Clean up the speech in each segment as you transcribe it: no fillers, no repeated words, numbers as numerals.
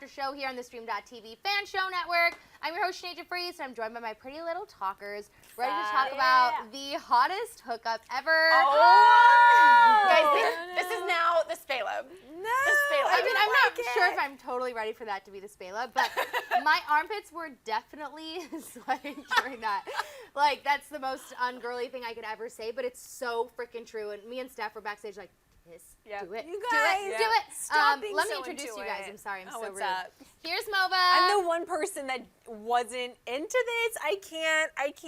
after show here on the Stream.TV Fan Show Network. I'm your host, Sinead de Vries, and I'm joined by my pretty little talkers, ready to talk about the hottest hookup ever. Guys, this is now the Spaleb. I mean, I'm not sure if I'm totally ready for that to be the Spaleb, but my armpits were definitely sweating during that. Like, that's the most ungirly thing I could ever say, but it's so freaking true. And me and Steph were backstage like, do it, you guys, do it. Stop being let me so introduce into you guys. it. I'm sorry, I'm so what's rude. up? Here's Mova. I'm the one person that wasn't into this. I can't like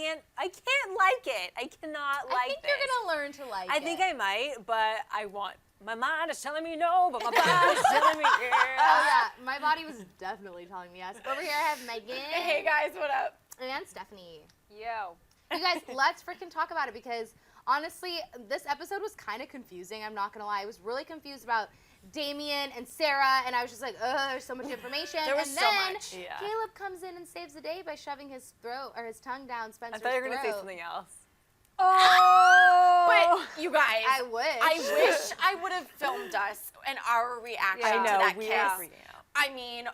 it. I cannot like I think this. you're gonna learn to like it. I think I might, but I want. My mind is telling me no, but my body is telling me yeah. Oh yeah, my body was definitely telling me yes. Over here I have Megan. Hey guys, what up? And Stephanie. Yo. You guys, let's freaking talk about it because honestly, this episode was kind of confusing. I'm not gonna lie. I was really confused about Damien and Sarah, and I was just like, ugh, there's so much information. There was and so then much. Yeah. Caleb comes in and saves the day by shoving his throat or his tongue down Spencer's I thought you were throat. gonna say something else. But you guys, I wish. I would have filmed us and our reaction I know, to that we kiss. are freaking out. I mean,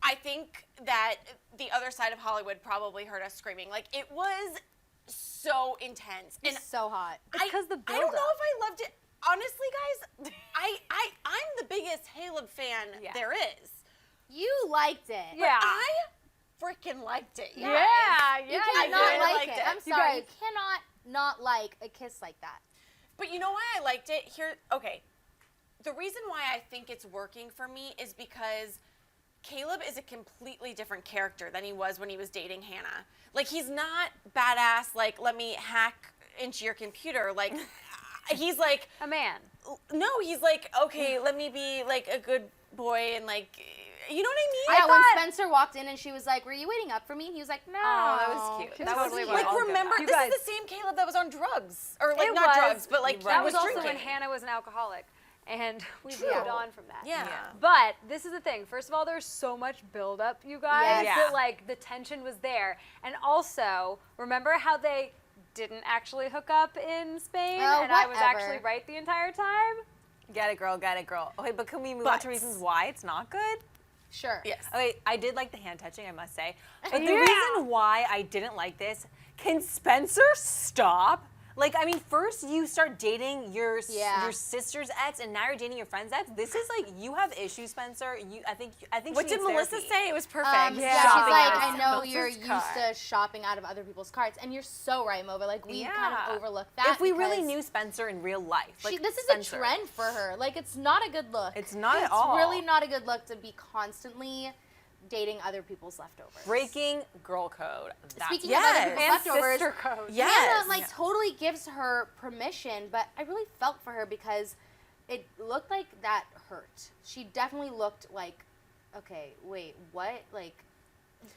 I think that the other side of Hollywood probably heard us screaming. Like, it was so intense. It's so hot. Because the I don't know if I loved it. Honestly, guys, I'm the biggest Hale fan there is. You liked it. Yeah. I freaking liked it. Yeah. guys. You I cannot really like liked it. it. I'm sorry. You cannot not like a kiss like that. But you know why I liked it? Okay. The reason why I think it's working for me is because Caleb is a completely different character than he was when he was dating Hanna. Like, he's not badass, like, let me hack into your computer. Like, he's like... A man. No, he's like, okay, let me be, like, a good boy and, like... You know what I mean? Yeah, when Spencer walked in and she was like, were you waiting up for me? And he was like, no. Oh, that was cute. That totally was was. like, remember, You this guys, is the same Caleb that was on drugs. Or, like, It not was. drugs, but, like, that he was was also drinking. when Hanna was an alcoholic. And we True. moved on from that. Yeah. But this is the thing. First of all, there's so much buildup, you guys, Yes. that like the tension was there. And also, remember how they didn't actually hook up in Spain? Oh, and I was whatever. actually right the entire time? Get it, girl, get it, girl. Okay, but can we move on to reasons why it's not good? Sure. Yes. Okay, I did like the hand touching, I must say. But the reason why I didn't like this, can Spencer stop? Like, I mean, first you start dating your sister's ex, and now you're dating your friend's ex. This is like, you have issues, Spencer. I think. What she did needs Melissa therapy. say? It was perfect. Yeah, she's Shopping like, out I of know Spencer's you're used cart. to shopping out of other people's carts, and you're so right, Mova. Like, we kind of overlooked that. If we really because knew Spencer in real life, like this is Spencer. a trend for her. Like, it's not a good look. It's not at all. It's really not a good look to be constantly dating other people's leftovers. Breaking girl code. That's Speaking of other people's And leftovers, sister code. Hannah like totally gives her permission, but I really felt for her because it looked like that hurt. She definitely looked like, okay, wait, what? Like,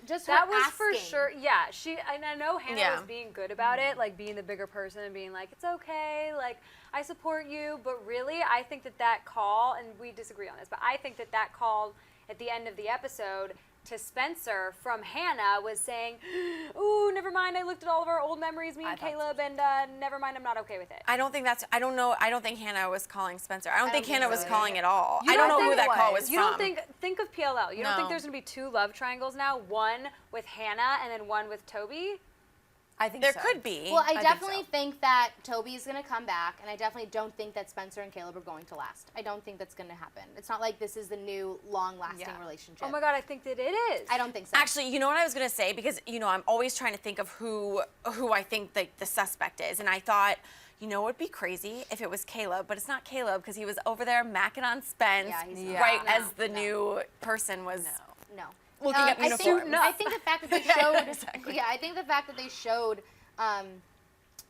just her That was for asking. sure. Yeah, and I know Hannah was Yeah. being good about it, like being the bigger person and being like, it's okay, like I support you. But really, I think that call, and we disagree on this, but I think that call at the end of the episode to Spencer from Hanna was saying, ooh, never mind, I looked at all of our old memories, me and Caleb, and never mind, I'm not okay with it. I don't think I don't know. I don't think Hannah was calling Spencer. I don't think Hannah was so. calling at all. You I don't don't know who think that call was You from. don't think of PLL. You don't think No. there's going to be two love triangles now? One with Hanna and then one with Toby? I think There so. could be. Well, I think definitely so. think that Toby's going to come back, and I definitely don't think that Spencer and Caleb are going to last. I don't think that's going to happen. It's not like this is the new long-lasting relationship. Oh my God, I think that it is. I don't think so. Actually, you know what I was gonna say, because I'm always trying to think of who I think the suspect is, and I thought, it would be crazy if it was Caleb, but it's not Caleb because he was over there macking on Spence right as the new person was. No. Looking at uniforms. I think the fact that they showed, I think the fact that they showed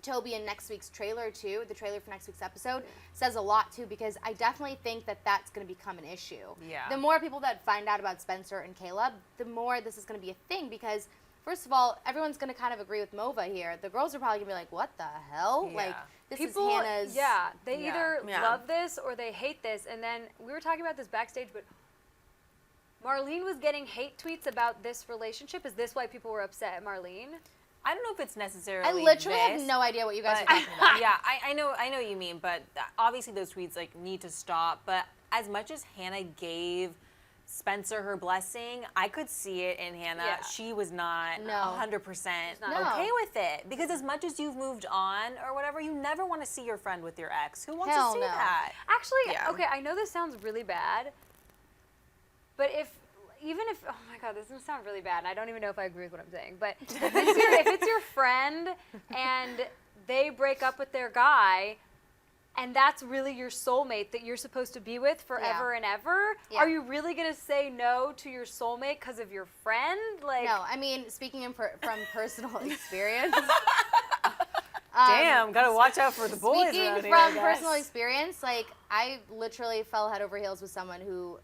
Toby in next week's trailer too, the trailer for next week's episode, says a lot too, because I definitely think that that's going to become an issue. Yeah. The more people that find out about Spencer and Caleb, the more this is going to be a thing, because first of all, everyone's going to kind of agree with Mova here. The girls are probably going to be like, what the hell? Yeah. Like, this People, is Hannah's... they either love this or they hate this. And then we were talking about this backstage, but Marlene was getting hate tweets about this relationship. Is this why people were upset at Marlene? I don't know if it's necessarily I literally this, have no idea what you guys are but- talking about. Yeah, I know what you mean, but obviously those tweets like need to stop. But as much as Hanna gave Spencer her blessing, I could see it in Hanna. Yeah. She was not 100% not. okay with it. Because as much as you've moved on or whatever, you never want to see your friend with your ex. Who wants Hell to see no. that? Actually, Yeah. okay, I know this sounds really bad, but even if, oh my God, this is gonna sound really bad, and I don't even know if I agree with what I'm saying, but if it's your friend and they break up with their guy, and that's really your soulmate that you're supposed to be with forever and ever, are you really gonna say no to your soulmate because of your friend? Like, No, I mean, speaking from personal experience. Damn, gotta watch out for the boys Speaking around here, from I guess. personal experience, like I literally fell head over heels with someone who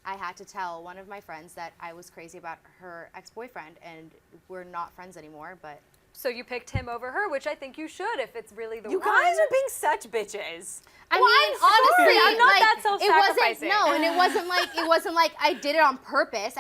I had to tell one of my friends that I was crazy about her ex-boyfriend, and we're not friends anymore. But so you picked him over her, which I think you should if it's really the You one. guys are being such bitches. I Well, mean, I'm sorry, honestly, I'm not like, that self-sacrificing. It wasn't, no, and it wasn't like I did it on purpose.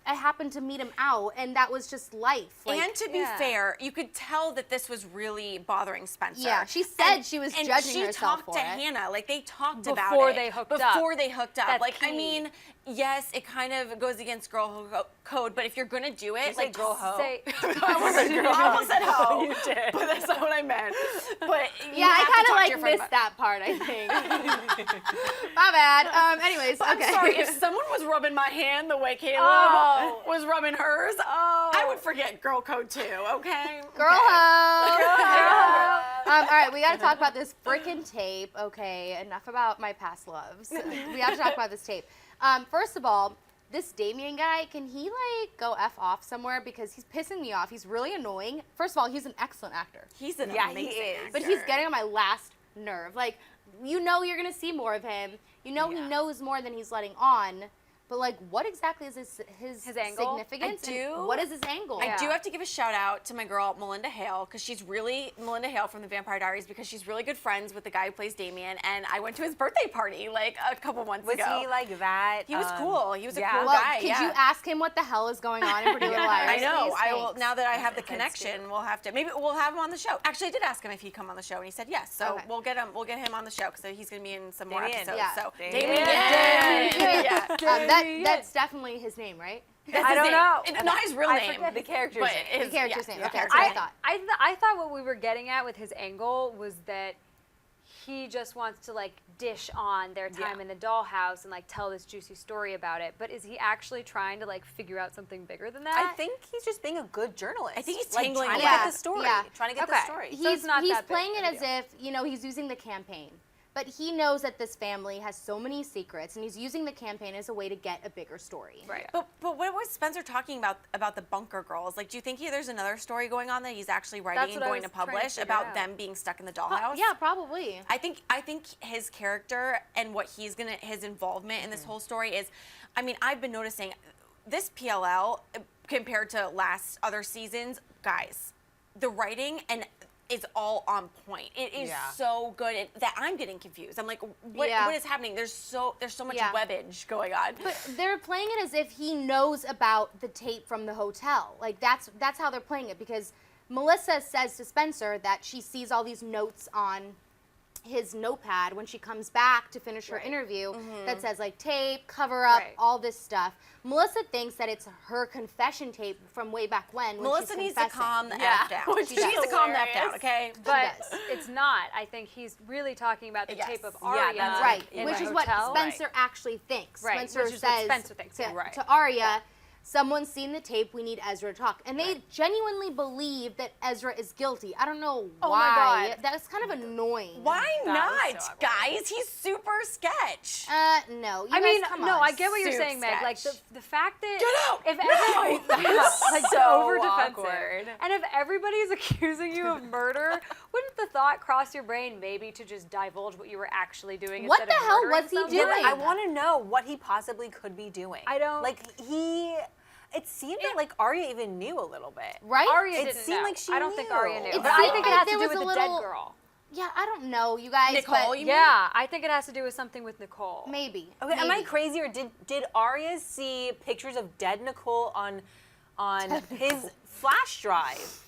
I happened to meet him out, and that was just life. Like, and to be fair, you could tell that this was really bothering Spencer. Yeah, she said she was and judging she herself talked for to it. Hannah, like they talked about Before it they hooked up. Before they hooked up, That's like I key. mean, yes, it kind of goes against girl code, but if you're gonna do it, Say like girl hoe. Say, I almost said hoe, You did. but that's not what I meant. But Yeah, I kind of like missed missed that part. I think. My bad. Anyways, I'm okay. sorry, if someone was rubbing my hand the way Caleb was rubbing hers, I would forget girl code too, okay? Girl hoe. All right, we got to talk about this frickin' tape. Okay, enough about my past loves. We have to talk about this tape. First of all, this Damien guy, can he like go F off somewhere, because he's pissing me off. He's really annoying. First of all, he's an excellent actor. He's an Yeah, he amazing is. actor. But he's getting on my last nerve. Like, you know you're going to see more of him. You know he knows more than he's letting on. But, like, what exactly is his angle? significance? I do. And what is his angle? I do have to give a shout out to my girl Melinda Hale, because she's really Melinda Hale from the Vampire Diaries, because she's really good friends with the guy who plays Damien, and I went to his birthday party like a couple months Was ago. he like that? He was cool. He was a cool Well, guy. could yeah. you ask him what the hell is going on in Pretty Little Liars? I know. Please? I will. Thanks. Now that I have the connection, we'll have to. Maybe we'll have him on the show. Actually, I did ask him if he'd come on the show, and he said yes. So Okay. we'll get him. We'll get him on the show, because he's going to be in some more Damien. episodes. Yeah. So Damien. That's definitely his name, right? That's I his don't name. know. Not his real I name. forget the character's but name. his The character's yeah, name. yeah, Okay, character that's what I name. thought. I thought what we were getting at with his angle was that he just wants to like dish on their time in the dollhouse and like tell this juicy story about it. But is he actually trying to like figure out something bigger than that? I think he's just being a good journalist. I think he's like, tingling trying to Yeah. get the story. Yeah. Trying to get the Okay. story. So it's not he's that big playing of it a as deal. if, he's using the campaign. But he knows that this family has so many secrets, and he's using the campaign as a way to get a bigger story. Right. But what was Spencer talking about the bunker girls? Like, do you think there's another story going on that he's actually writing That's and what I going to was trying to publish figure about out. them being stuck in the dollhouse? Yeah, probably. I think his character and what his involvement in this whole story is, I mean, I've been noticing this PLL compared to other seasons, guys, the writing and it's all on point. It is so good that I'm getting confused. I'm like, what is happening? There's so much webbage going on. But they're playing it as if he knows about the tape from the hotel. Like, that's how they're playing it, because Melissa says to Spencer that she sees all these notes on his notepad when she comes back to finish her interview that says like tape, cover up, all this stuff. Melissa thinks that it's her confession tape from way back when Melissa she's needs to confessing. calm the F down. She needs to calm the F down, okay? But does. it's not. I think he's really talking about the Yes. tape of Yeah, Aria. that's Right, in which the is what hotel. Spencer actually thinks. Right, Spencer which is what says Spencer thinks, to, yeah. Right. to Aria, someone's seen the tape, we need Ezra to talk. And they genuinely believe that Ezra is guilty. I don't know Oh my why. God. That's kind of annoying. Why That was not, so awkward. guys? He's super sketch. No. You I guys, mean, come no, on. I get what you're Soup saying, Meg. Like sketch. the fact that Get out! if No! everybody, like So over defensive, awkward. and if everybody's accusing you of murder, wouldn't the thought cross your brain maybe to just divulge what you were actually doing? What instead the of hell murdering was he someone? doing? I want to know what he possibly could be doing. I don't- like It seemed that like Aria even knew a little bit. Right? Aria It didn't seemed know. like she I don't think knew. Aria knew, It but I seemed think it like has to there do was with a the dead little- girl. Yeah, I don't know, you guys. Nicole, but you mean? Yeah, I think it has to do with something with Nicole. maybe. Okay, am I maybe. crazy or did Aria see pictures of dead Nicole on his flash drive?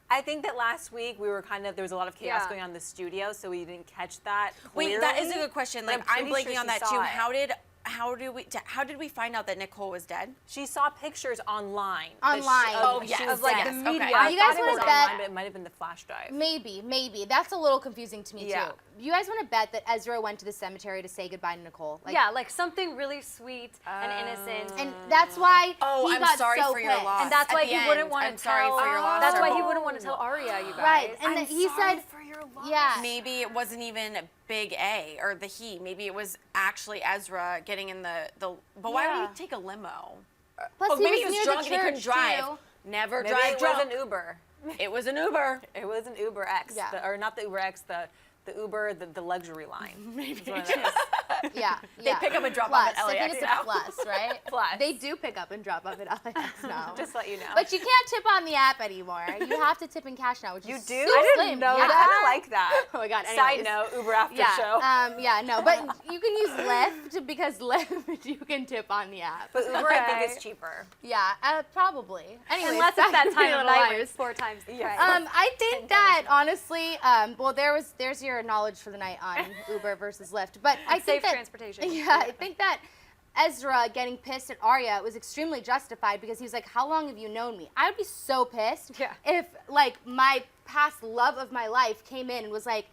I think that last week there was a lot of chaos Yeah. going on in the studio, so we didn't catch that. Wait, that is a clearly, good question. but Like, I'm pretty blanking sure on she that saw too. it. how did we find out that Nicole was dead? She saw pictures online. Online. Oh, yes. Of like Yes, the okay. media. You guys I thought it wanna was bet- online, but it might have been the flash drive. Maybe. That's a little confusing to me Yeah. too. You guys want to bet that Ezra went to the cemetery to say goodbye to Nicole? Like, Yeah, like something really sweet and innocent. and that's why Oh, he I'm got sorry so for your pissed. loss. And that's At why the he end, wouldn't want to I'm tell. sorry for your loss. That's why he Oh. wouldn't want to tell Aria, you guys. Right, and I'm then he sorry said, for your loss. yeah. Maybe it wasn't even Big A or the he. Maybe it was actually Ezra getting in the. But why Yeah. would he take a limo? Plus, Maybe he he was was near drunk the and he couldn't church, drive. too. Never Maybe drive it drunk. was an Uber. It was an Uber. It was an Uber X. Yeah. Or not the Uber X, the Uber, the luxury line. Maybe. It's one of those. Yeah, They pick up and drop off at I think LAX it's now. a plus, right? Plus. They do pick up and drop off at LAX now. Just let you know. But you can't tip on the app anymore. You have to tip in cash now, which You is do? so I didn't slim. know Yeah. that. I like that. Oh my God. Side anyways. note, Uber after Yeah, show. no, but you can use Lyft because Lyft you can tip on the app. But Uber, I think, Okay. is cheaper. Yeah, probably. Anyways, Unless it's that back to time of Little night when Liars. it's 4 times the Yeah. price. I think that honestly, well, there's your knowledge for the night on Uber versus Lyft, but I think Safe that transportation. Yeah, I think that Ezra getting pissed at Aria was extremely justified because he was like, "How long have you known me?" I would be so pissed Yeah. if like my past love of my life came in and was like,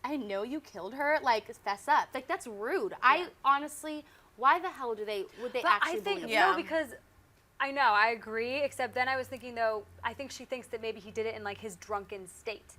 "I know you killed her. Like, fess up." Like that's rude. I honestly, why the hell would they But actually I think believe? Yeah. no, because I know I agree. Except then I was thinking though, I think she thinks that maybe he did it in like his drunken state,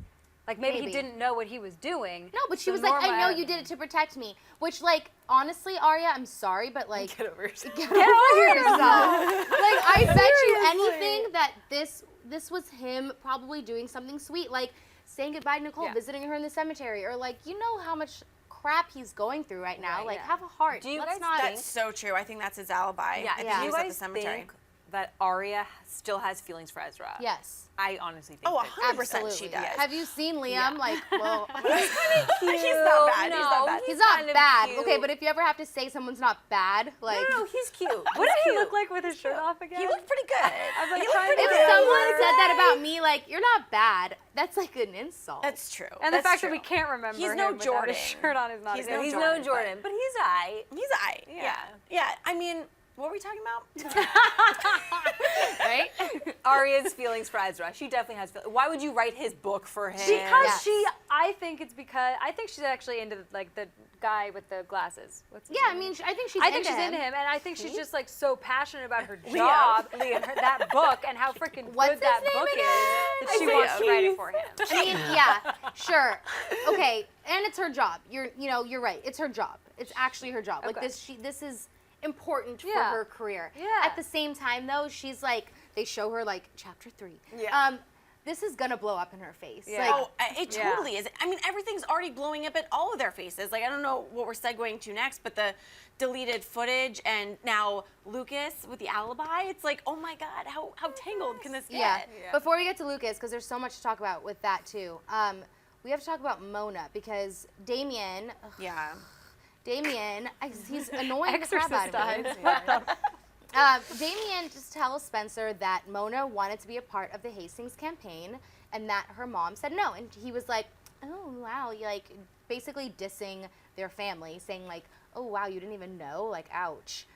like maybe Maybe. he didn't know what he was doing. No, but she So was like, "I know Norma- you did it to protect me," which, like, honestly, Aria, I'm sorry, but like, Get over yourself. get over yourself. Like, I bet you anything that this was him probably doing something sweet, like saying goodbye to Nicole, Yeah. visiting her in the cemetery, or like, you know how much crap he's going through right now. Right, like, yeah. have a heart. Do you Let's guys not. think- That's so true. I think that's his alibi. Yeah, I think Yeah. he do you was at the guys cemetery. think that Aria still has feelings for Ezra? Yes. I honestly think Oh, that. 100% Absolutely. she does. Have you seen Liam? Like, well, He's not bad. No, He's not bad. he's not kind of bad. cute. Okay, but if you ever have to say someone's not bad, like. No, he's cute. What did he look like with his shirt off again? He looked pretty good. I was like He looked trying pretty to If good. someone said that about me, like, you're not bad, that's like an insult. That's true. And the That's fact true. that we can't remember He's him no without Jordan. his shirt on is not He's a no good He's Jordan, no Jordan, but he's aight. He's aight. Yeah. Yeah. I mean, what were we talking about? right? Aria's feelings for Ezra. She definitely has feelings. Why would you write his book for him? Because Yes. I think she's actually into like the guy with the glasses. What's his Yeah, I name? mean, I think she's I into think she's him. into him, and I think she's just like so passionate about her Liam. job and that book and how freaking What's good that his name book again? is that she Liam. wants to write it for him. I mean, yeah, sure. Okay, and it's her job. You're right. It's her job. It's actually her job. Like Okay. this is important for Yeah. her career. Yeah. At the same time, though, she's like, they show her like chapter 3. Yeah. This is gonna blow up in her face. Yeah. Like, Oh, it Yeah. totally is. I mean, everything's already blowing up at all of their faces. Like, I don't know what we're segueing to next, but the deleted footage and now Lucas with the alibi. It's like, oh my God, how tangled can this get? yeah. Yeah. Before we get to Lucas, because there's so much to talk about with that too. We have to talk about Mona because Damien. Yeah. Damien, he's annoying the crap Exorcist out of me. Damien just tells Spencer that Mona wanted to be a part of the Hastings campaign and that her mom said no. And he was like, oh, wow, you like basically dissing their family, saying like, oh, wow, you didn't even know? Like, ouch.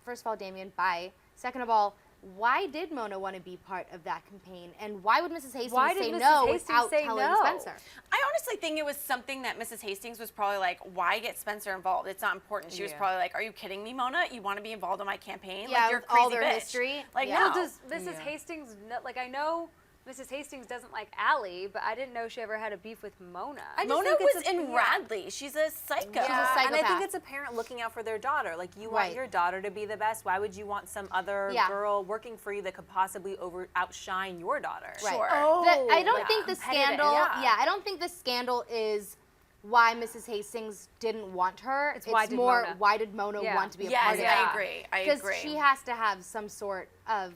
First of all, Damien, bye. Second of all, why did Mona want to be part of that campaign? And why would Mrs. Hastings Why did say Mrs. no Hastings without say telling no? Spencer? I honestly think it was something that Mrs. Hastings was probably like, why get Spencer involved? It's not important. She was Yeah. probably like, are you kidding me, Mona? You want to be involved in my campaign? Yeah, like, you're a with all crazy their bitch. history. Like, Yeah. no. Well, does Mrs. Yeah. Hastings know, like I know Mrs. Hastings doesn't like Allie, but I didn't know she ever had a beef with Mona. I just Mona think it's was a- in yeah. Radley. She's a psycho. She's a And I psychopath. think it's a parent looking out for their daughter. Like, you Right. want your daughter to be the best. Why would you want some other Yeah. girl working for you that could possibly outshine your daughter? Right. Sure. I don't yeah. think the Competitive, scandal. yeah. I don't think the scandal is why Mrs. Hastings didn't want her. It's why did more Mona. why did Mona Yeah. want to be a Yes, part of Yeah. it? I agree. I Because agree. she has to have some sort of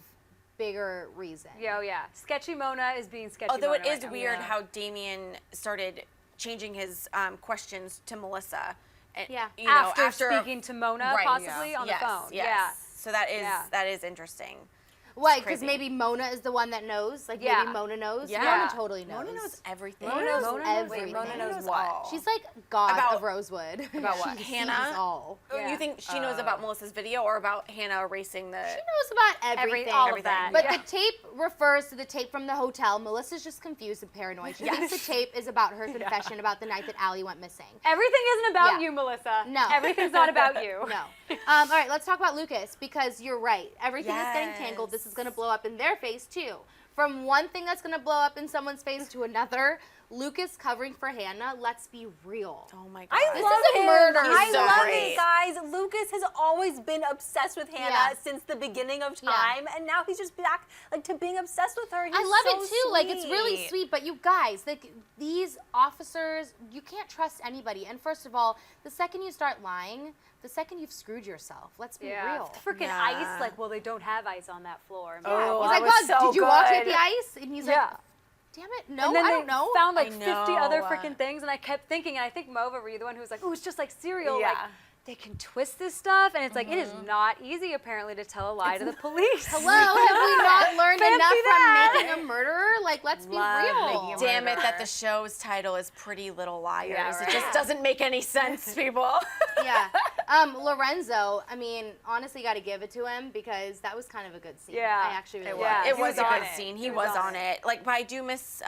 bigger reason. Yeah, oh yeah. Sketchy Mona is being sketchy Although Mona it is right now. weird Yeah. how Damien started changing his questions to Melissa. And, Yeah. you know, After speaking to Mona Right. possibly on yes, the phone. Yes. Yeah. So that is Yeah. that is interesting. Why? Because crazy. maybe Mona is the one that knows. Like maybe Mona knows. Yeah. Mona totally knows. Mona knows everything. Mona knows everything. Wait, Mona knows what? all. She's like God About- of Rosewood. About what? She Hannah? sees all. Oh, you think she knows about Melissa's video or about Hannah erasing the? She knows about everything. all of that. But the tape refers to the tape from the hotel. Melissa's just confused and paranoid. She thinks the tape is about her confession about the night that Allie went missing. Everything isn't about Yeah. you, Melissa. No. Everything's not about you. No. All right, let's talk about Lucas, because you're right. Everything is getting tangled. This is going to blow up in their face, too. From one thing that's going to blow up in someone's face to another, Lucas covering for Hannah, let's be real. Oh my god. This love is a him. murder. I so love great. it, guys. Lucas has always been obsessed with Hannah Yeah. since the beginning of Yeah. time, and now he's just back like to being obsessed with her. He's I love so it too. Like it's really sweet. sweet, but you guys, like these officers, you can't trust anybody. And first of all, the second you start lying, the second you've screwed yourself. Let's be real. Freaking Yeah. ice. Like, well, they don't have ice on that floor. Oh, He's that like, was "God, so did you walk good. with the ice?" And he's like, Yeah. "Damn it, no, And then I they don't know." found like I 50 other know. freaking things, and I kept thinking, and I think Mova, were you the one who was like, "Oh, it's just like cereal." Yeah. Like, they can twist this stuff, and it's like, it is not easy, apparently, to tell a lie to the police. Hello, have we not learned Fancy enough that. from making a murderer? Like, let's be Love real. making a Damn it, that murderer. the show's title is Pretty Little Liars. Yeah, It right. just doesn't make any sense, people. Yeah. Lorenzo, I mean, honestly, got to give it to him because that was kind of a good scene. Yeah. I actually really It liked was. It He was was a on good it. scene. He He was was on on it. Like, but I do miss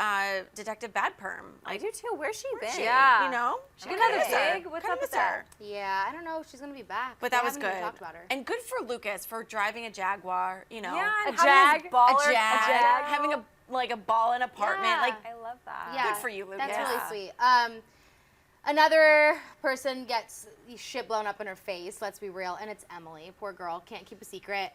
Detective Bad Perm. I do too. Where's she been? Yeah. You know? She did another Miss her. gig? What's Kinda up with miss her. Yeah, I don't know if she's going to be back. But They that was haven't even good. talked about her. And good for Lucas for driving a Jaguar, you know. Yeah, and A having Jag. his baller, a jag, jag. having a ball in apartment. Yeah. Like, I love that. Yeah. good for you, Lucas. That's really sweet. Another person gets shit blown up in her face, let's be real, and it's Emily. Poor girl, can't keep a secret.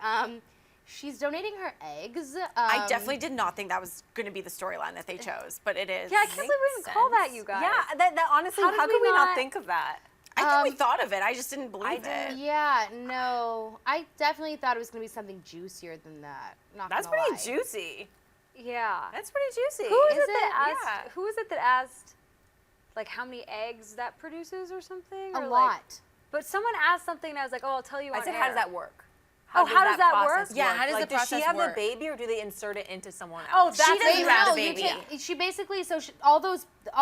She's donating her eggs. I definitely did not think that was going to be the storyline that they chose, but it is. Yeah, I can't believe we didn't call that, you guys. Yeah, that honestly, How how, did could we we not not- think of that? I think we thought of it. I just didn't believe it. Yeah, no. I definitely thought it was going to be something juicier than that. Not That's gonna pretty lie. juicy. Yeah. That's pretty juicy. Who is Is it that it? asked? Yeah. Who is it that asked, like, how many eggs that produces or something? A Or, like- lot. but someone asked something, and I was like, oh, I'll tell you I on said, air. how does that work? Oh, how does that process work? Yeah, how does like, the does she process have work? the baby, or do they insert it into someone Oh, else? that's She doesn't it. have No, the you baby. can't. She basically, all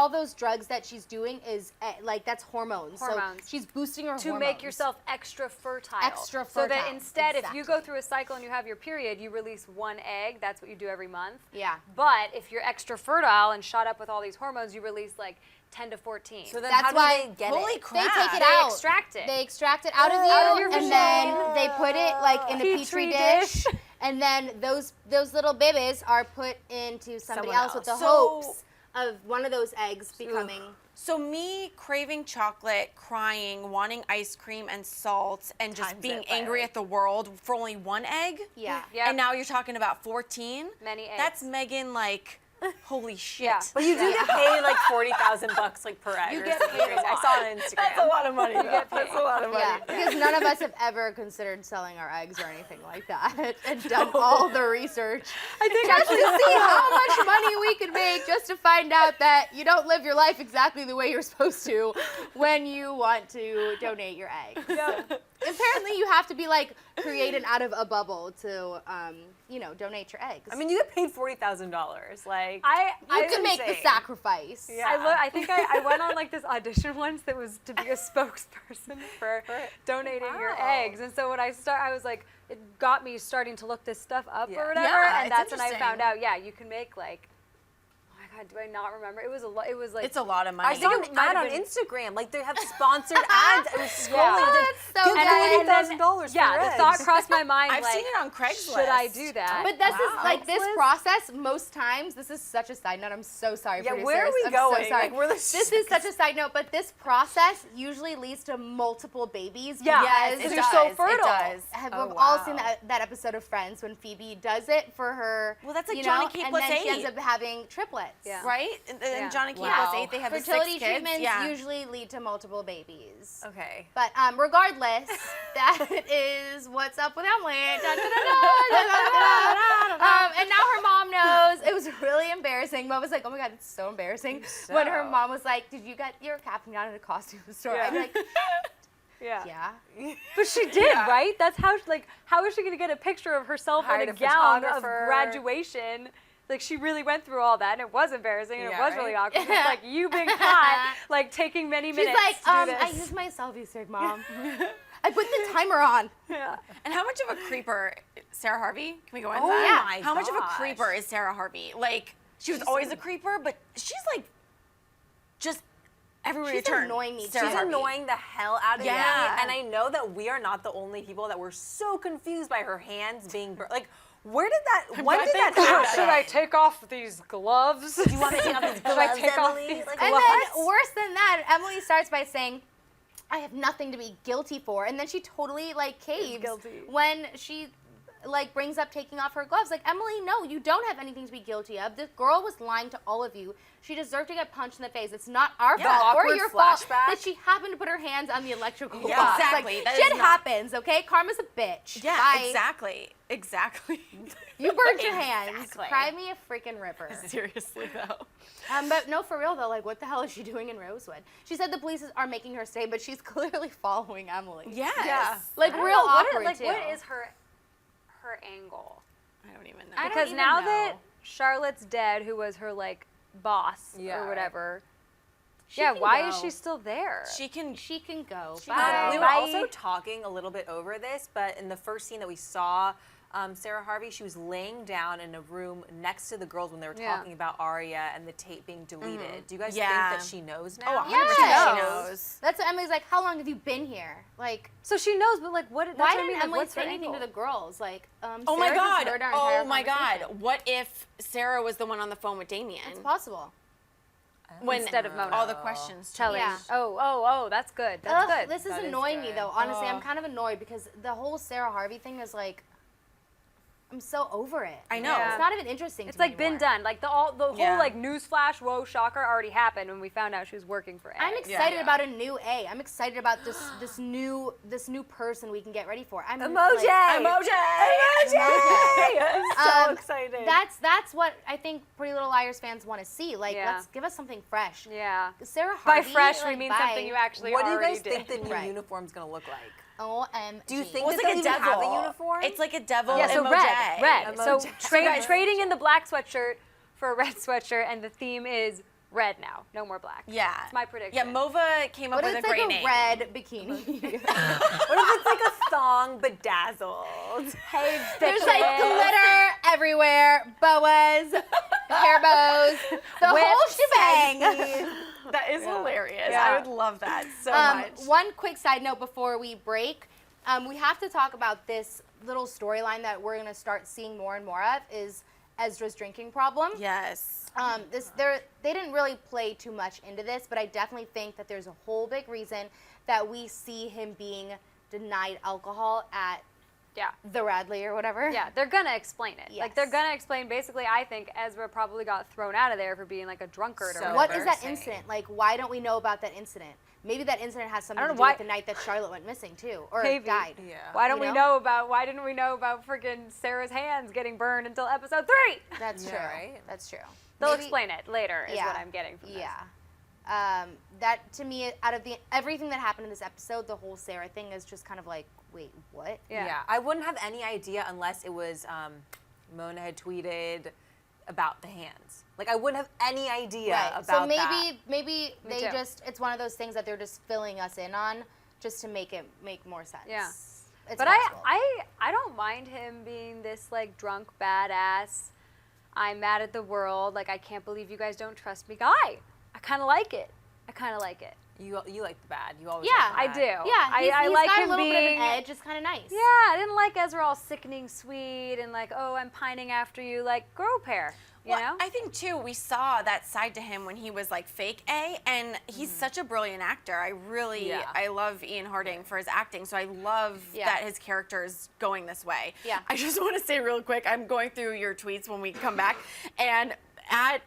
those drugs that she's doing is like that's hormones. Hormones. So she's boosting her to hormones. make yourself extra fertile. Extra So that fertile, instead, if you go exactly. through a cycle and you have your period, you release one egg. That's what you do every month. Yeah. But if you're extra fertile and shot up with all these hormones, you release like 10 to 14. So then That's how do why- they get Holy it? crap. They take it They out. extract it. They extract it out of you, Out of your and then vagina. they put it like in a petri dish, and then those little babies are put into somebody Someone else with the else. So- hopes of one of those eggs becoming. So me craving chocolate, crying, wanting ice cream and salt, and just Times being it by angry like- at the world for only one egg? Yeah. Yeah. And now you're talking about 14? Many eggs. That's Megan, like, holy shit. Yeah. But you do get paid like $40,000 like per egg. You or get something paid a crazy. I lot. saw it on Instagram. That's a lot of money. get That's paid. a lot of money. Yeah, because none of us have ever considered selling our eggs or anything like that, and done all the research just to see how much money we could make, just to find out that you don't live your life exactly the way you're supposed to when you want to donate your eggs. Apparently, you have to be like created out of a bubble to, donate your eggs. I mean, you get paid $40,000. Like, you can make the insane. sacrifice. Yeah. I think I went on like this audition once that was to be a spokesperson for donating your Wow. eggs, and so when I was like, it got me starting to look this stuff up Yeah. or whatever, Yeah, and it's that's when I interesting. found out, yeah, you can make like, oh my god, do I not remember? It was a lot. It was like It's a lot of I money. saw think an it might ad have on been- Instagram. Like, they have sponsored ads. I was scrolling. Yeah. and That's so give good. $40,000 yeah, for the eggs. thought crossed my mind. I've like, seen it on Craigslist. should I do that? But this is Wow. like this Craigslist? process. Most times, this is such a side note. I'm so sorry, Yeah, producers. where are we I'm going? So sorry. Like, we're the this is such a side note, but this process usually leads to multiple babies. Yeah. Yes, because it you're does. so fertile. It does. We've Oh, all seen wow. that episode of Friends when Phoebe does it for her. Well, that's like you John know, and Kate and plus then she 8. ends up having triplets. Yeah. Right? And Yeah. John and Kate Wow. plus 8, they have the 6 Fertility kids. treatments Yeah. usually lead to multiple babies. Okay. But regardless, that is what's up with Emily. Da, da, da, da, da, da, da. And now her mom knows. It was really embarrassing. Mom was like, "Oh my god, it's so embarrassing." When her So. mom was like, "Did you get your cap and gown at a costume store?" Yeah. I'm like, Yeah. Yeah. But she did, right? That's how, how is she going to get a picture of herself Hired in a a gown of photographer. graduation? Like, she really went through all that, and it was embarrassing, and Yeah, it was really right? awkward. It's like, you being caught, like, taking many She's minutes like, to do I this. used my selfie stick, Mom. I put the timer on. Yeah. And how much of a creeper, Sarah Harvey? Can we go into Oh that? my How much of a gosh. creeper is Sarah Harvey? Like, she was always a creeper, but she's like, just everywhere you She's turn. annoying me, Sarah too. She's Harvey. annoying the hell out of Yeah. me, and I know that we are not the only people that were so confused by her hands being like. Where did that? When did that happen? Should I take off these gloves? Do you want me to take off these gloves, take off Emily? these Like, And what? then, worse than that, Emily starts by saying, I have nothing to be guilty for. And then she totally, like, caves guilty. when she, like, brings up taking off her gloves. Like, Emily, no, you don't have anything to be guilty of. This girl was lying to all of you. She deserved to get punched in the face. It's not our fault or awkward your fault flashback. that she happened to put her hands on the electrical Yeah, box. exactly. Like, That shit is not- happens, okay? Karma's a bitch. Yeah, Bye. exactly. Exactly. You burned your hands. Exactly. Cry me a freaking river. Seriously, though. But no, for real though, like, what the hell is she doing in Rosewood? She said the police are making her stay, but she's clearly following Emily. Yes. Yeah. Like, I don't real know, awkward, what too. is her angle? I don't even know. I don't Because even now know. that Charlotte's dead, who was her, like, boss Yeah. or whatever, She yeah, can why go. is she still there? She can. She can go. She Bye. can go. We were Bye. also talking a little bit over this, but in the first scene that we saw, Sarah Harvey, she was laying down in a room next to the girls when they were Yeah. talking about Aria and the tape being deleted. Do you guys Yeah. think that she knows now? Oh, 100% Yes. she knows. That's what Emily's like, how long have you been here? Like, So she knows, but, like, what? That's why what I didn't mean, like, Emily what's her say anything to angle? the girls? Like, Oh my Sarah just God. heard our entire Oh my God. conversation. What if Sarah was the one on the phone with Damien? It's possible. When Instead of Mona. all the questions. Telling. Yeah. Oh, that's good. That's Ugh, good. this is That is annoying me good. though. Honestly, I'm kind of annoyed because the whole Sarah Harvey thing is like, I'm so over it. I know. Yeah. It's not even interesting. It's to me like been anymore. done. Like the whole Yeah. like newsflash, whoa, shocker already happened when we found out she was working for A. I'm excited yeah. about a new A. I'm excited about this new person we can get ready for. I'm Emoji! like, I'm so Um, excited. That's what I think Pretty Little Liars fans want to see. Like, Yeah. let's give us something fresh. Yeah. Sarah By Harvey. fresh, we like, mean bye. something you actually what do you already guys did. think the new Right. uniform's gonna look like? OMG. Do you think Well, that it's like they'll a even have devil. a uniform? It's like a devil Yeah, so emoji. red. So Emoji. trading in the black sweatshirt for a red sweatshirt, and the theme is red now. No more black. Yeah. It's my prediction. Yeah, Mova came up What if with it's a like great a name. red bikini? What if it's like a thong bedazzled? Hey, There's like glitter everywhere, boas, hair bows, the whole shebang. That is hilarious. Yeah. I would love that so much. One quick side note before we break. We have to talk about this little storyline that we're going to start seeing more and more of is Ezra's drinking problem. Yes. They didn't really play too much into this, but I definitely think that there's a whole big reason that we see him being denied alcohol at Yeah. the Radley or whatever. Yeah, they're gonna explain it. Like they're Yes. gonna explain. Basically, I think Ezra probably got thrown out of there for being like a drunkard or So- What whatever. is that Embarrassing. incident? Like, why don't we know about that incident? Maybe that incident has something I to don't do know with why- the night that Charlotte went missing too, or Maybe. died. Yeah. Why don't You we know? know about? Why didn't we know about freaking Sarah's hands getting burned until episode 3? That's Yeah, true. right? That's true. They'll Maybe- explain it later. Is Yeah. what I'm getting from this. Yeah. That to me, out of everything that happened in this episode, the whole Sarah thing is just kind of like, wait, what? Yeah. I wouldn't have any idea unless it was Mona had tweeted about the hands. Like I wouldn't have any idea Right. about So that. maybe they too. it's one of those things that they're just filling us in on just to make it make more sense. Yeah. It's But possible. I don't mind him being this like drunk badass. I'm mad at the world. Like I can't believe you guys don't trust me, guy. I kind of like it. You like the bad. You always Yeah, like the I bad. do. Yeah, he's I like got him a little bit of being. an edge. It's kind of nice. Yeah, I didn't like Ezra all sickening sweet and like, oh, I'm pining after you. Like, grow a pair. You Well, know? I think too we saw that side to him when he was like fake A, and he's such a brilliant actor. Yeah. I love Ian Harding for his acting, so I love Yeah. that his character is going this way. Yeah. I just want to say real quick, I'm going through your tweets when we come back, and at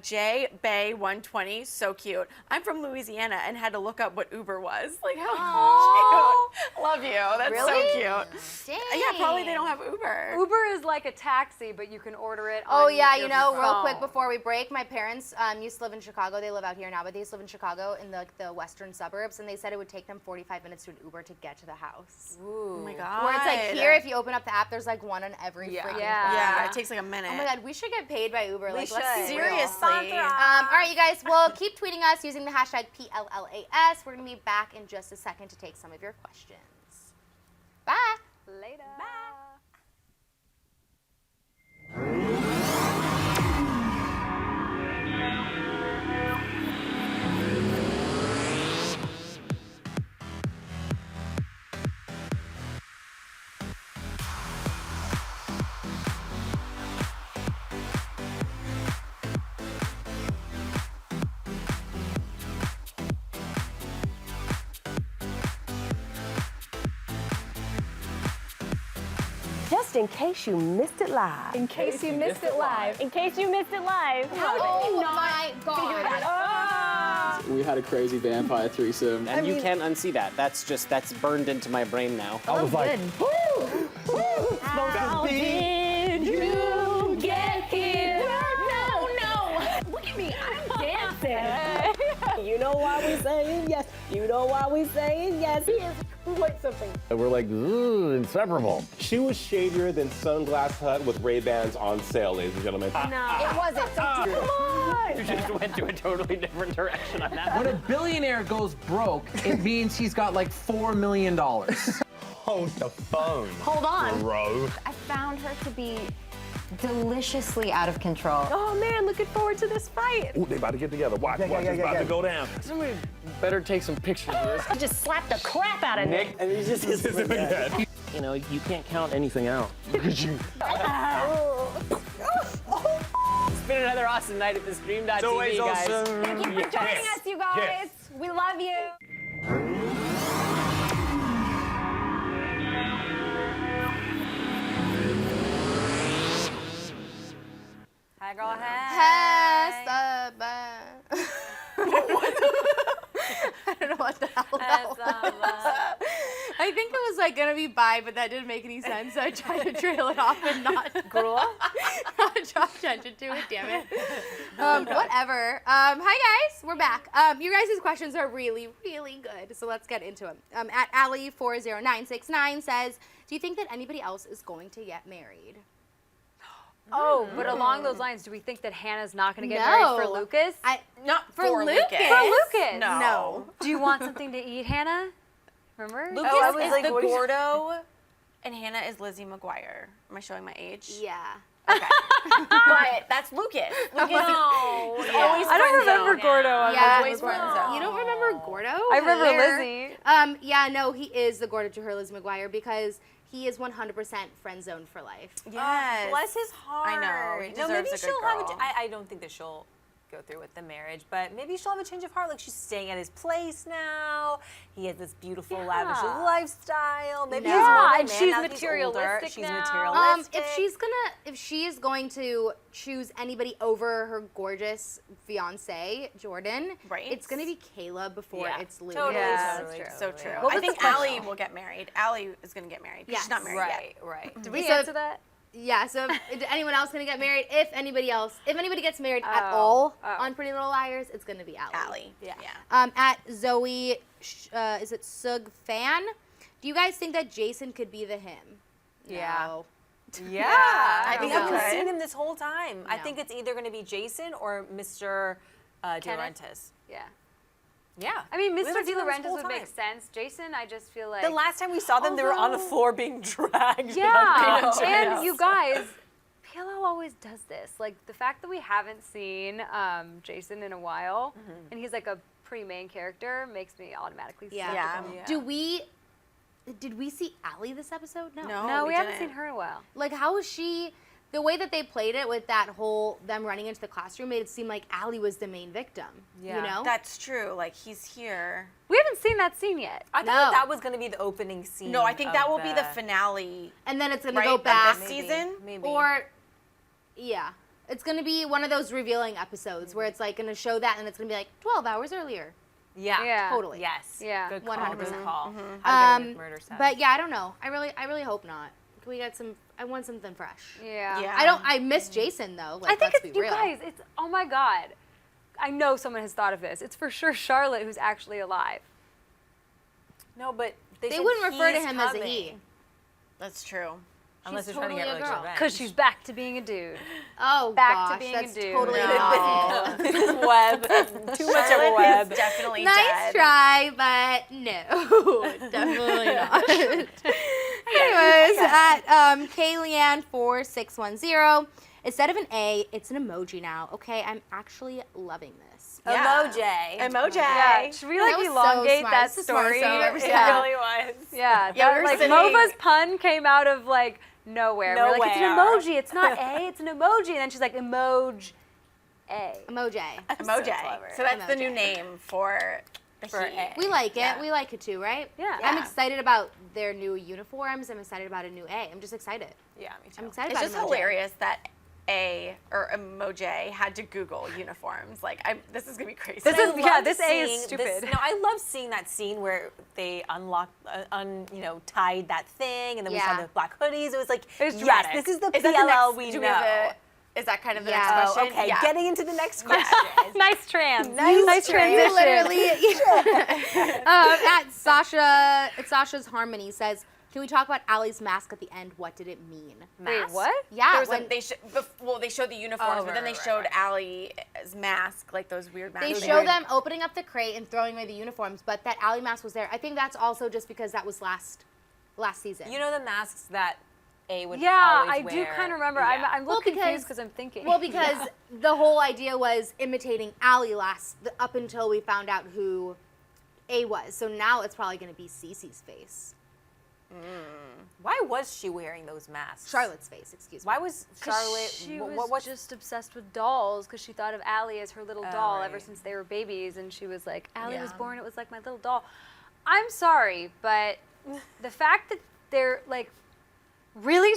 J Bay 120, so cute. I'm from Louisiana and had to look up what Uber was. Like, how cute. Love you. That's Really? so cute. Dang. Yeah, probably they don't have Uber. Uber is like a taxi, but you can order it Oh on yeah, your you know, real phone. quick before we break, my parents used to live in Chicago. They live out here now, but they used to live in Chicago in the western suburbs, and they said it would take them 45 minutes to an Uber to get to the house. Oh my God. Where it's like here, if you open up the app, there's like one on every freaking corner. Yeah, it takes like a minute. Oh my God, we should get paid by Uber. Like, let's be real. Seriously. All right, you guys, well, keep tweeting us using the hashtag PLLAS. We're going to be back in just a second to take some of your questions. Bye. Later. Just in case you missed it live. In case you missed it live. In case you missed it live. How did you not my figure that out? We had a crazy vampire threesome. And you can't unsee that. That's burned into my brain now. I was like, how did you get here? No. Look at me, I'm dancing. You know why we saying yes. You know why we saying yes. Wait, something. We're like, inseparable. She was shadier than Sunglass Hut with Ray-Bans on sale, ladies and gentlemen. No, it wasn't. So come on. You just went to a totally different direction on that. When a billionaire goes broke, it means he's got like $4 million. Hold the phone. Hold on. Bro. I found her to be deliciously out of control. Oh man, looking forward to this fight. Ooh, they about to get together. Watch, it's about to go down. Somebody better take some pictures of this. I just slapped the crap out of Nick. And he's just his Dad. You know, you can't count anything out. Oh. It's been another awesome night at the Stream.tv, guys. Thank you for joining us, you guys. We love you. Hi, girl. I don't know what the hell that was. I think it was like gonna be bye, but that didn't make any sense. So I tried to trail it off and not draw attention to it. Damn it. Whatever. Hi guys, we're back. You guys' questions are really, really good. So let's get into them. At Ali40969 says, "Do you think that anybody else is going to get married?" Oh, but along those lines, do we think that Hannah's not going to get married for Lucas? Not For Lucas. For Lucas. No. Do you want something to eat, Hannah? Remember? Lucas I was is like, the what is- Gordo, and Hannah is Lizzie McGuire. Am I showing my age? Yeah. Okay. But that's Lucas. Lucas is always I don't friend remember zone. Gordo. on Yeah. Lizzie Always friend McGuire. zone. You don't remember Gordo? I remember Where? Lizzie. Yeah, no, he is the Gordo to her Lizzie McGuire because he is 100% friend zoned for life. Yes. Bless his heart. I know. He No, deserves maybe a good she'll have girl. I don't think that she'll go through with the marriage, but maybe she'll have a change of heart. Like she's staying at his place now. He has this beautiful, lavish lifestyle. Maybe he's Yeah, more of a and man she's now that he's older. materialistic She's now. materialistic. If she is going to choose anybody over her gorgeous fiance Jordan, Right. it's gonna be Caleb before Yeah, it's Lucas. totally, Yeah, totally, that's So totally. true. What I was think the question? Allie will get married. Allie is going to get married. 'Cause she's not married yet. Right. Did we So- answer that? Yeah. So, is anyone else gonna get married? If anybody gets married at Oh. all Oh. on Pretty Little Liars, it's gonna be Allie. Allie. Yeah. At Zoe, is it Sug Fan? Do you guys think that Jason could be the him? Yeah. No. Yeah. I I think think so. I've seen him this whole time. I No. think it's either going to be Jason or Mr. DiLaurentis. Yeah. Yeah. I mean, We Mr. haven't seen him this DiLaurentis whole would make time. sense. Jason, I just feel like. The last time we saw them, they were on the floor being dragged. Yeah, Like, and you guys, PLL always does this. Like the fact that we haven't seen Jason in a while, and he's like a pretty main character, makes me automatically Yeah. skeptical. Yeah. Did we see Allie this episode? No. No, we haven't didn't. seen her in a while. Like, how is she? The way that they played it with that whole them running into the classroom made it seem like Allie was the main victim. Yeah. You know? That's true. Like, he's here. We haven't seen that scene yet. I thought that was going to be the opening scene. No, I think of that will be the finale. and then it's gonna Right? go of back. this season. Maybe. Or, yeah. It's going to be one of those revealing episodes where it's like going to show that and it's going to be like 12 hours earlier. Yeah. Totally. Yes. Yeah. Good call. 100%. Good call. How to get a murder set. But yeah, I don't know. I really hope not. Can we get some? I want something fresh. Yeah. I miss Jason though. Like, I think let's it's be you real. guys. It's oh my god. I know someone has thought of this. It's for sure Charlotte who's actually alive. No, but They said wouldn't refer to he's him as a coming. he. That's true. Unless She's they're trying to totally get a girl. revenge. Because she's back to being a dude. Oh Back to gosh, being a that's dude. totally No. not it. This is web. Too much of a Charlotte web. is definitely Nice dead. try, but no, definitely not. Anyways, at Kayleanne4610, instead of an A, it's an emoji now. Okay, I'm actually loving this. Emoji. Emoji. Yeah. Should we like That was so elongate smart. that It's the smartest story? thing I've ever said. It really was. Yeah. Yeah, That, we were like sitting- Mova's pun came out of like nowhere. We're like, it's an Nowhere. emoji. It's not A. It's an emoji. And then she's like, emoji. A. Emoji. Emoji. clever. So that's the new Emoji. name for the For he. A. We like it. Yeah. We like it too, right? Yeah. I'm Yeah. excited about their new uniforms. I'm excited about a new A. I'm just excited. Yeah, me too. I'm excited It's about just emoji. hilarious that A or emoji had to Google uniforms. Like, this is gonna be crazy. This I is- yeah, loved this A is seeing stupid. no, I love seeing that scene where they unlocked, tied that thing, and then we saw Yeah. the black hoodies. It was like, It was yes, dramatic. this is the Is that the PLL next- we do know. have is that kind of the Yeah. next Oh, question? okay. Yeah. Getting into the next question. Nice trans. Nice transition. You literally, at Sasha's Harmony says, can we talk about Allie's mask at the end? What did it mean? Wait, what? Yeah, There was when they showed the uniforms, Oh, but then they right, showed Allie's mask, like those weird masks. they Those show weird- them opening up the crate and throwing away the uniforms, but that Allie mask was there. I think that's also just because that was last season. You know the masks that A would Yeah, always I wear? do kind of remember. Yeah. I'm a Well, little confused because- because I'm thinking. Well, because the whole idea was imitating Allie up until we found out who A was. So now it's probably going to be Cece's face. Why was she wearing those masks? Charlotte's face, excuse me. Why was Charlotte? She what, was just obsessed with dolls because she thought of Allie as her little doll ever right. since they were babies, and she was like, Allie was Yeah. born, it was like my little doll. I'm sorry, but the fact that they're like, really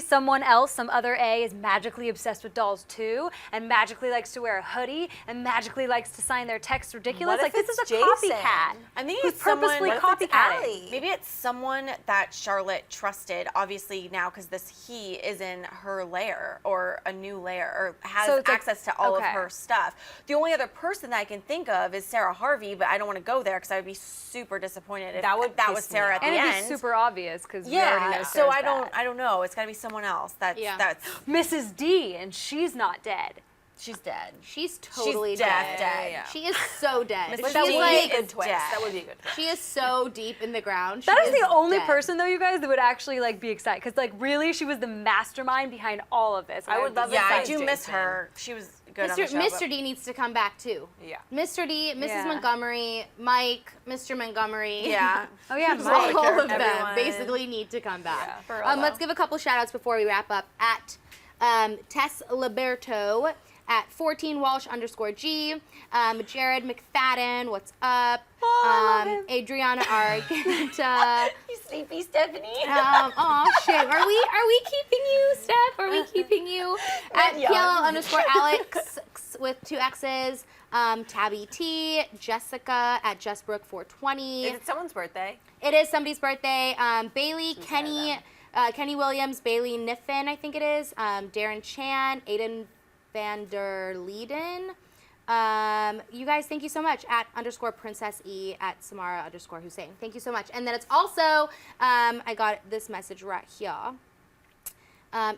someone else, some other A is magically obsessed with dolls too, and magically likes to wear a hoodie, and magically likes to sign their text ridiculous. What Like if this is it's a Jason? copycat. I think who's it's someone. purposely What if it's copycatting. Allie? Maybe it's someone that Charlotte trusted, obviously now because this he is in her lair or a new lair or has So it's like- access to all okay. of her stuff. The only other person that I can think of is Sarah Harvey, but I don't want to go there because I would be super disappointed if That would that piss was me Sarah off. at And the it'd end. be super obvious because we already know yeah, so Sarah's I bad. don't know. It's got to be someone else. That's Mrs. D, and she's not dead. she's dead. She's totally dead. dead. She is so dead. Mrs. She's That would be like, a good twist. That would be a good twist. she is so deep in the ground. That She is the only dead. person, though, you guys, that would actually like be excited because, like, really, she was the mastermind behind all of this. and I would love be Yeah, I Besides do miss Jason. her. She was good on the show. Mr. D needs to come back too. Yeah. Mr. D, Mrs. Yeah. Montgomery, Mike, Mr. Montgomery. Yeah. Oh yeah, All Mike. of them Everyone. basically need to come back. Yeah, for real, Let's give a couple shout outs before we wrap up. At Tess Liberto, at 14 Walsh _G, Jared McFadden, what's up? Adriana Argenta. You sleepy, Stephanie. Oh shit. Are we keeping you, Steph? Are we keeping you? At PLL_Alex with 2 X's. Tabby T, Jessica at JessBrook420. Is it someone's birthday? It is somebody's birthday. Bailey, Kenny Williams, Bailey Niffin, I think it is. Darren Chan, Aiden Van der Leeden. You guys, thank you so much. At _Princess E, at Samara _Hussein. Thank you so much. And then it's also, I got this message right here.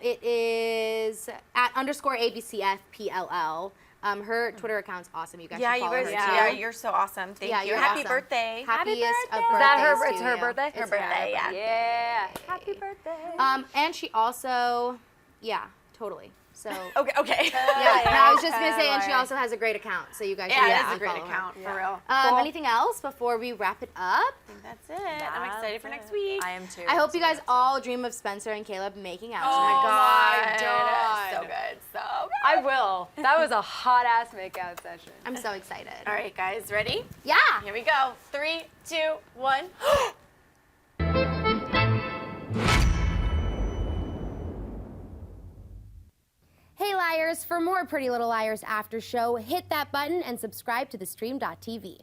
It is at _ABCF PLL. Her Twitter account's awesome. You guys should follow her too. Yeah, you're so awesome. Thank you. You're Happy awesome. birthday. Happiest of birthdays. Is that her? to It's her you. birthday. Her birthday, yeah. Yeah. Happy birthday. And she also, yeah, totally. So Okay. yeah, no, I was just gonna say, and she also has a great account. So you guys should Yeah, definitely it's a great follow her. account, for real. Anything else before we wrap it up? That's it. I'm excited for next week. I am too. I hope you guys all dream of Spencer and Caleb making out. Oh my God. So good. So good. I will. That was a hot ass makeout session. I'm so excited. All right, guys, ready? Yeah. Here we go. 3, 2, 1. Hey Liars. For more Pretty Little Liars after show, hit that button and subscribe to the Stream.TV.